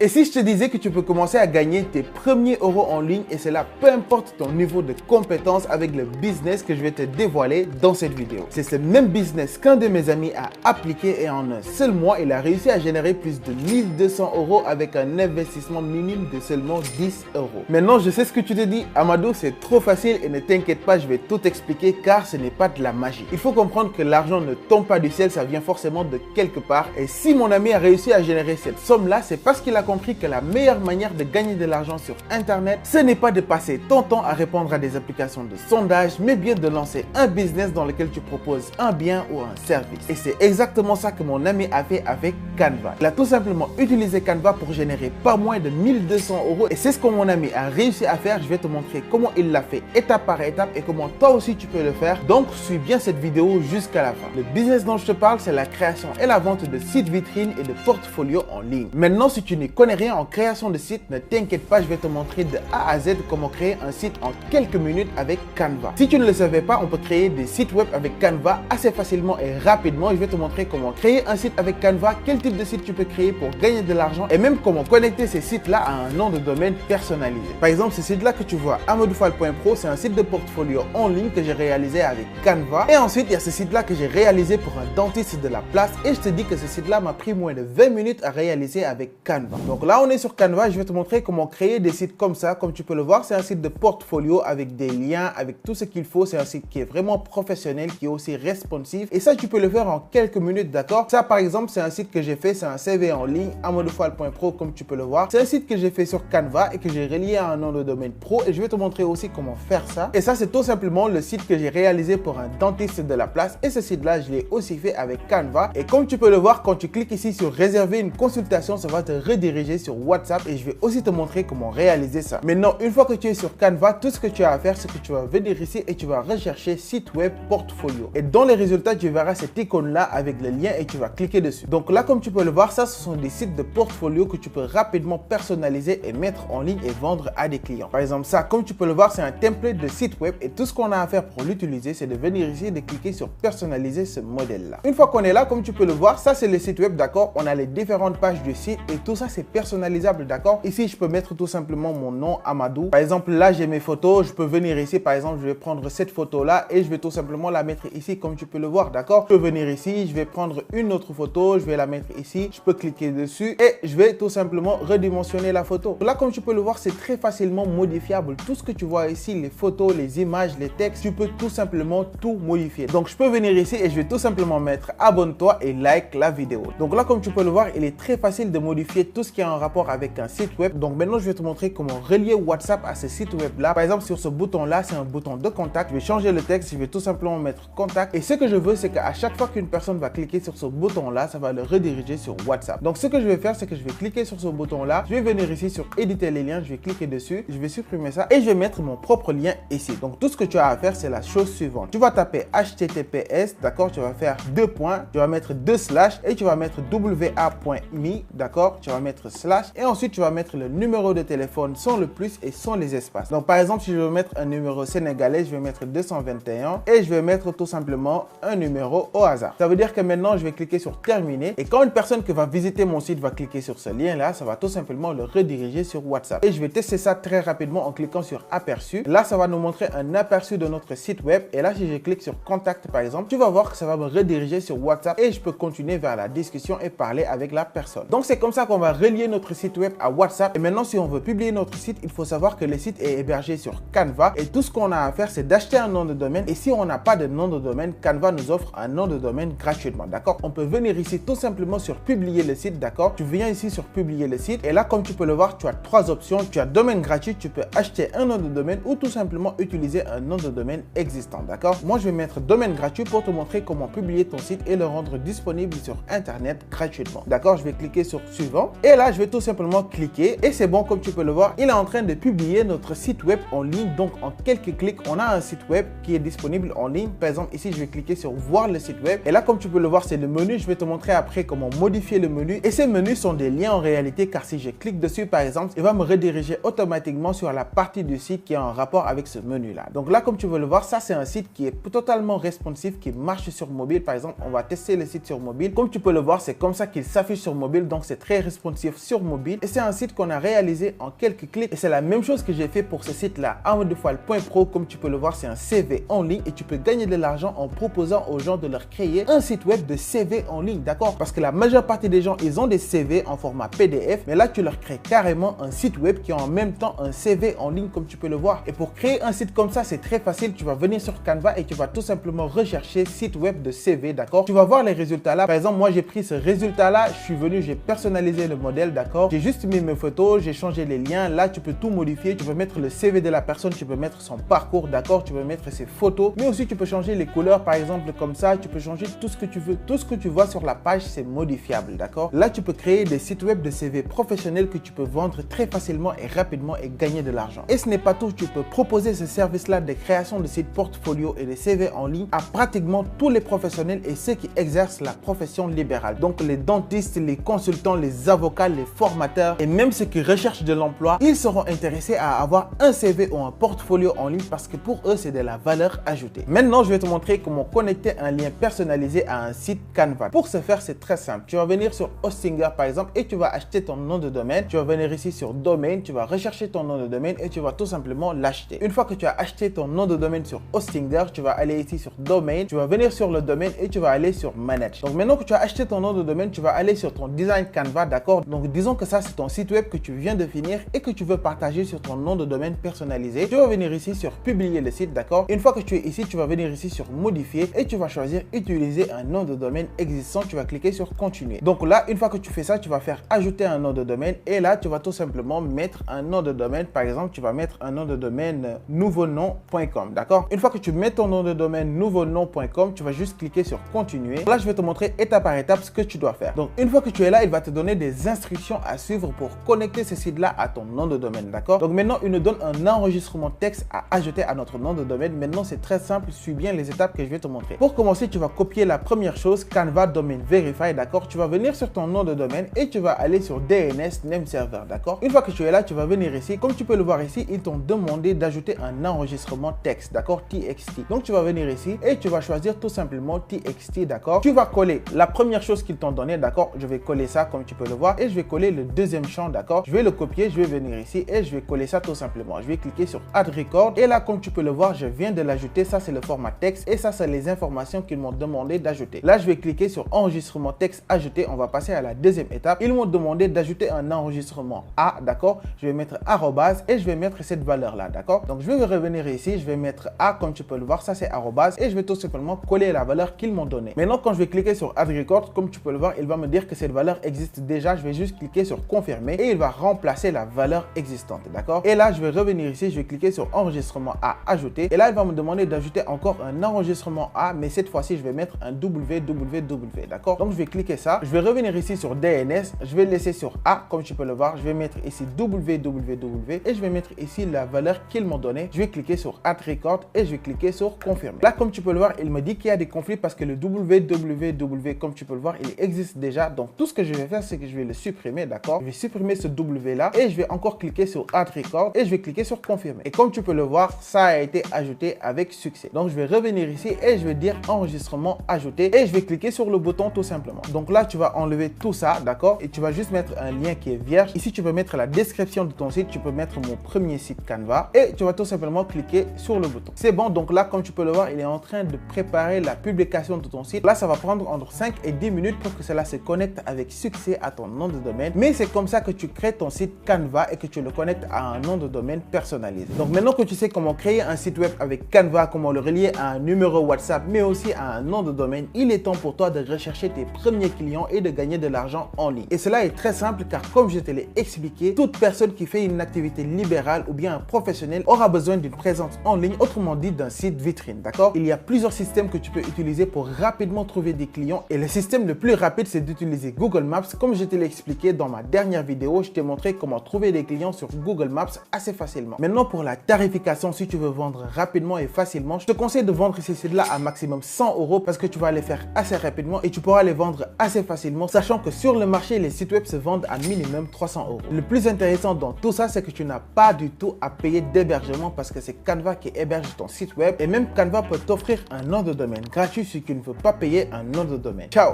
Et si je te disais que tu peux commencer à gagner tes premiers euros en ligne et cela peu importe ton niveau de compétence avec le business que je vais te dévoiler dans cette vidéo. C'est ce même business qu'un de mes amis a appliqué et en un seul mois, il a réussi à générer plus de 1200 euros avec un investissement minime de seulement 10 euros. Maintenant, je sais ce que tu te dis, Amadou, c'est trop facile et ne t'inquiète pas, je vais tout expliquer car ce n'est pas de la magie. Il faut comprendre que l'argent ne tombe pas du ciel, ça vient forcément de quelque part. Et si mon ami a réussi à générer cette somme-là, c'est parce qu'il a compris que la meilleure manière de gagner de l'argent sur Internet, ce n'est pas de passer ton temps à répondre à des applications de sondage, mais bien de lancer un business dans lequel tu proposes un bien ou un service. Et c'est exactement ça que mon ami a fait avec Canva. Il a tout simplement utilisé Canva pour générer pas moins de 1200 euros et c'est ce que mon ami a réussi à faire. Je vais te montrer comment il l'a fait étape par étape et comment toi aussi tu peux le faire. Donc suis bien cette vidéo jusqu'à la fin. Le business dont je te parle, c'est la création et la vente de sites vitrines et de portfolios en ligne. Maintenant, si tu n'y connais rien en création de sites, ne t'inquiète pas, je vais te montrer de A à Z comment créer un site en quelques minutes avec Canva. Si tu ne le savais pas, on peut créer des sites web avec Canva assez facilement et rapidement. Je vais te montrer comment créer un site avec Canva, quel type de site tu peux créer pour gagner de l'argent et même comment connecter ces sites-là à un nom de domaine personnalisé. Par exemple, ce site-là que tu vois, amadoufal.pro, c'est un site de portfolio en ligne que j'ai réalisé avec Canva. Et ensuite, il y a ce site-là que j'ai réalisé pour un dentiste de la place et je te dis que ce site-là m'a pris moins de 20 minutes à réaliser avec Canva. Donc là, on est sur Canva, je vais te montrer comment créer des sites comme ça. Comme tu peux le voir, c'est un site de portfolio avec des liens, avec tout ce qu'il faut. C'est un site qui est vraiment professionnel, qui est aussi responsive. Et ça, tu peux le faire en quelques minutes, d'accord? Ça, par exemple, c'est un site que j'ai fait, c'est un CV en ligne, amadoufal.pro, comme tu peux le voir. C'est un site que j'ai fait sur Canva et que j'ai relié à un nom de domaine pro. Et je vais te montrer aussi comment faire ça. Et ça, c'est tout simplement le site que j'ai réalisé pour un dentiste de la place. Et ce site-là, je l'ai aussi fait avec Canva. Et comme tu peux le voir, quand tu cliques ici sur réserver une consultation, ça va te rediriger sur WhatsApp. Et je vais aussi te montrer comment réaliser ça. Maintenant, une fois que tu es sur Canva, tout ce que tu as à faire, c'est que tu vas venir ici et tu vas rechercher site web portfolio. Et dans les résultats, tu verras cette icône-là avec le lien et tu vas cliquer dessus. Donc là, comme tu peux le voir, ça, ce sont des sites de portfolio que tu peux rapidement personnaliser et mettre en ligne et vendre à des clients. Par exemple, ça, comme tu peux le voir, c'est un template de site web et tout ce qu'on a à faire pour l'utiliser, c'est de venir ici et de cliquer sur personnaliser ce modèle-là. Une fois qu'on est là, comme tu peux le voir, ça, c'est le site web, d'accord? On a les différentes pages du site et tout ça, c'est personnalisable, d'accord? Ici, je peux mettre tout simplement mon nom, Amadou. Par exemple, là, j'ai mes photos. Je peux venir ici, par exemple, je vais prendre cette photo-là et je vais tout simplement la mettre ici, comme tu peux le voir, d'accord? Je peux venir ici, je vais prendre une autre photo, je vais la mettre ici. Je peux cliquer dessus et je vais tout simplement redimensionner la photo. Là, comme tu peux le voir, c'est très facilement modifiable. Tout ce que tu vois ici, les photos, les images, les textes, tu peux tout simplement tout modifier. Donc, je peux venir ici et je vais tout simplement mettre abonne-toi et like la vidéo. Donc là, comme tu peux le voir, il est très facile de modifier tout ce qui est en rapport avec un site web. Donc maintenant, je vais te montrer comment relier WhatsApp à ce site web là. Par exemple, sur ce bouton là, c'est un bouton de contact. Je vais changer le texte, je vais tout simplement mettre contact. Et ce que je veux, c'est qu'à chaque fois qu'une personne va cliquer sur ce bouton là, ça va le rediriger sur WhatsApp. Donc ce que je vais faire, c'est que je vais cliquer sur ce bouton là. Je vais venir ici sur éditer les liens. Je vais cliquer dessus. Je vais supprimer ça et je vais mettre mon propre lien ici. Donc tout ce que tu as à faire, c'est la chose suivante. Tu vas taper HTTPS, d'accord? Tu vas faire deux points. Tu vas mettre deux slash et tu vas mettre wa.me, d'accord? Tu vas mettre slash et ensuite tu vas mettre le numéro de téléphone sans le plus et sans les espaces. Donc par exemple, si je veux mettre un numéro sénégalais, je vais mettre 221 et je vais mettre tout simplement un numéro au hasard. Ça veut dire que maintenant, je vais cliquer sur terminer et quand une personne qui va visiter mon site va cliquer sur ce lien là, ça va tout simplement le rediriger sur WhatsApp. Et je vais tester ça très rapidement en cliquant sur aperçu. Là, ça va nous montrer un aperçu de notre site web et là, si je clique sur contact par exemple, tu vas voir que ça va me rediriger sur WhatsApp et je peux continuer vers la discussion et parler avec la personne. Donc c'est comme ça qu'on va relier notre site web à WhatsApp. Et maintenant, si on veut publier notre site, il faut savoir que le site est hébergé sur Canva et tout ce qu'on a à faire, c'est d'acheter un nom de domaine. Et si on n'a pas de nom de domaine, Canva nous offre un nom de domaine gratuitement, d'accord? On peut venir ici tout simplement sur publier le site, d'accord? Tu viens ici sur publier le site et là, comme tu peux le voir, tu as trois options. Tu as domaine gratuit, tu peux acheter un nom de domaine ou tout simplement utiliser un nom de domaine existant, d'accord? Moi, je vais mettre domaine gratuit pour te montrer comment publier ton site et le rendre disponible sur Internet gratuitement, d'accord? Je vais cliquer sur suivant et là, je vais tout simplement cliquer et c'est bon, comme tu peux le voir, il est en train de publier notre site web en ligne. Donc, en quelques clics, on a un site web qui est disponible en ligne. Par exemple, ici, je vais cliquer sur voir le site web et là, comme tu peux le voir, c'est le menu. Je vais te montrer après comment modifier le menu et ces menus sont des liens en réalité car si je clique dessus, par exemple, il va me rediriger automatiquement sur la partie du site qui est en rapport avec ce menu là. Donc là, comme tu veux le voir, ça c'est un site qui est totalement responsive, qui marche sur mobile. Par exemple, on va tester le site sur mobile. Comme tu peux le voir, c'est comme ça qu'il s'affiche sur mobile, donc c'est très responsive natif sur mobile et c'est un site qu'on a réalisé en quelques clics et c'est la même chose que j'ai fait pour ce site-là. Armedefoile.pro, comme tu peux le voir, c'est un CV en ligne et tu peux gagner de l'argent en proposant aux gens de leur créer un site web de CV en ligne, d'accord? Parce que la majeure partie des gens, ils ont des CV en format PDF, mais là, tu leur crées carrément un site web qui est en même temps un CV en ligne, comme tu peux le voir. Et pour créer un site comme ça, c'est très facile. Tu vas venir sur Canva et tu vas tout simplement rechercher site web de CV, d'accord? Tu vas voir les résultats là. Par exemple, moi, j'ai pris ce résultat-là, je suis venu, j'ai personnalisé le modèle, d'accord? J'ai juste mis mes photos, j'ai changé les liens. Là, tu peux tout modifier. Tu peux mettre le CV de la personne, tu peux mettre son parcours, d'accord? Tu peux mettre ses photos, mais aussi tu peux changer les couleurs, par exemple, comme ça. Tu peux changer tout ce que tu veux. Tout ce que tu vois sur la page, c'est modifiable, d'accord? Là, tu peux créer des sites web de CV professionnels que tu peux vendre très facilement et rapidement et gagner de l'argent. Et ce n'est pas tout, tu peux proposer ce service-là de création de sites portfolio et de CV en ligne à pratiquement tous les professionnels et ceux qui exercent la profession libérale. Donc les dentistes, les consultants, les avocats, les formateurs et même ceux qui recherchent de l'emploi, ils seront intéressés à avoir un CV ou un portfolio en ligne parce que pour eux, c'est de la valeur ajoutée. Maintenant, je vais te montrer comment connecter un lien personnalisé à un site Canva. Pour ce faire, c'est très simple. Tu vas venir sur Hostinger par exemple et tu vas acheter ton nom de domaine. Tu vas venir ici sur domaine, tu vas rechercher ton nom de domaine et tu vas tout simplement l'acheter. Une fois que tu as acheté ton nom de domaine sur Hostinger, tu vas aller ici sur domaine, tu vas venir sur le domaine et tu vas aller sur manage. Donc maintenant que tu as acheté ton nom de domaine, tu vas aller sur ton design Canva, d'accord? Donc disons que ça c'est ton site web que tu viens de finir et que tu veux partager sur ton nom de domaine personnalisé. Tu vas venir ici sur publier le site, d'accord? Une fois que tu es ici, tu vas venir ici sur modifier et tu vas choisir utiliser un nom de domaine existant. Tu vas cliquer sur continuer. Donc là, une fois que tu fais ça, tu vas faire ajouter un nom de domaine et là tu vas tout simplement mettre un nom de domaine. Par exemple, tu vas mettre un nom de domaine nouveaunom.com, d'accord? Une fois que tu mets ton nom de domaine nouveaunom.com, tu vas juste cliquer sur continuer. Là, je vais te montrer étape par étape ce que tu dois faire. Donc une fois que tu es là, il va te donner des instructions à suivre pour connecter ce site-là à ton nom de domaine, d'accord? Donc maintenant, il nous donne un enregistrement texte à ajouter à notre nom de domaine. Maintenant, c'est très simple, suis bien les étapes que je vais te montrer. Pour commencer, tu vas copier la première chose, Canva Domain Verify, d'accord? Tu vas venir sur ton nom de domaine et tu vas aller sur DNS Name Server, d'accord? Une fois que tu es là, tu vas venir ici. Comme tu peux le voir ici, ils t'ont demandé d'ajouter un enregistrement texte, d'accord? TXT. Donc tu vas venir ici et tu vas choisir tout simplement TXT, d'accord? Tu vas coller la première chose qu'ils t'ont donné, d'accord? Je vais coller ça comme tu peux le voir et je vais coller le deuxième champ, d'accord? Je vais le copier, je vais venir ici et je vais coller ça tout simplement. Je vais cliquer sur Add Record et là, comme tu peux le voir, je viens de l'ajouter. Ça, c'est le format texte et ça, c'est les informations qu'ils m'ont demandé d'ajouter. Là, je vais cliquer sur enregistrement texte ajouté. On va passer à la deuxième étape. Ils m'ont demandé d'ajouter un enregistrement A, d'accord? Je vais mettre arrobase et je vais mettre cette valeur là, d'accord? Donc je vais revenir ici, je vais mettre A comme tu peux le voir, ça c'est arrobase et je vais tout simplement coller la valeur qu'ils m'ont donnée. Maintenant, quand je vais cliquer sur Add Record, comme tu peux le voir, il va me dire que cette valeur existe déjà. Je vais juste cliquer sur confirmer et il va remplacer la valeur existante, d'accord? Et là, je vais revenir ici, je vais cliquer sur enregistrement A ajouter et là, il va me demander d'ajouter encore un enregistrement A, mais cette fois-ci, je vais mettre un www, d'accord? Donc je vais cliquer ça, je vais revenir ici sur DNS, je vais laisser sur A comme tu peux le voir, je vais mettre ici www et je vais mettre ici la valeur qu'ils m'ont donnée. Je vais cliquer sur Add Record et je vais cliquer sur confirmer. Là, comme tu peux le voir, il me dit qu'il y a des conflits parce que le www, comme tu peux le voir, il existe déjà. Donc tout ce que je vais faire, c'est que je vais le supprimer, d'accord? Je vais supprimer ce W là et je vais encore cliquer sur Add Record et je vais cliquer sur confirmer. Et comme tu peux le voir, ça a été ajouté avec succès. Donc je vais revenir ici et je vais dire enregistrement ajouté et je vais cliquer sur le bouton tout simplement. Donc là, tu vas enlever tout ça, d'accord? Et tu vas juste mettre un lien qui est vierge. Ici, tu peux mettre la description de ton site. Tu peux mettre mon premier site Canva et tu vas tout simplement cliquer sur le bouton. C'est bon. Donc là, comme tu peux le voir, il est en train de préparer la publication de ton site. Là, ça va prendre entre 5 et 10 minutes pour que cela se connecte avec succès à ton nom de domaine. Mais c'est comme ça que tu crées ton site Canva et que tu le connectes à un nom de domaine personnalisé. Donc maintenant que tu sais comment créer un site web avec Canva, comment le relier à un numéro WhatsApp, mais aussi à un nom de domaine, il est temps pour toi de rechercher tes premiers clients et de gagner de l'argent en ligne. Et cela est très simple car comme je te l'ai expliqué, toute personne qui fait une activité libérale ou bien un professionnel aura besoin d'une présence en ligne, autrement dit d'un site vitrine, d'accord? Il y a plusieurs systèmes que tu peux utiliser pour rapidement trouver des clients et le système le plus rapide, c'est d'utiliser Google Maps. Comme je te l'ai expliqué dans ma dernière vidéo, je t'ai montré comment trouver des clients sur Google Maps assez facilement. Maintenant, pour la tarification, si tu veux vendre rapidement et facilement, je te conseille de vendre ces sites-là à maximum 100 € parce que tu vas les faire assez rapidement et tu pourras les vendre assez facilement, sachant que sur le marché, les sites web se vendent à minimum 300 €. Le plus intéressant dans tout ça, c'est que tu n'as pas du tout à payer d'hébergement parce que c'est Canva qui héberge ton site web et même Canva peut t'offrir un nom de domaine gratuit si tu ne veux pas payer un nom de domaine. Ciao!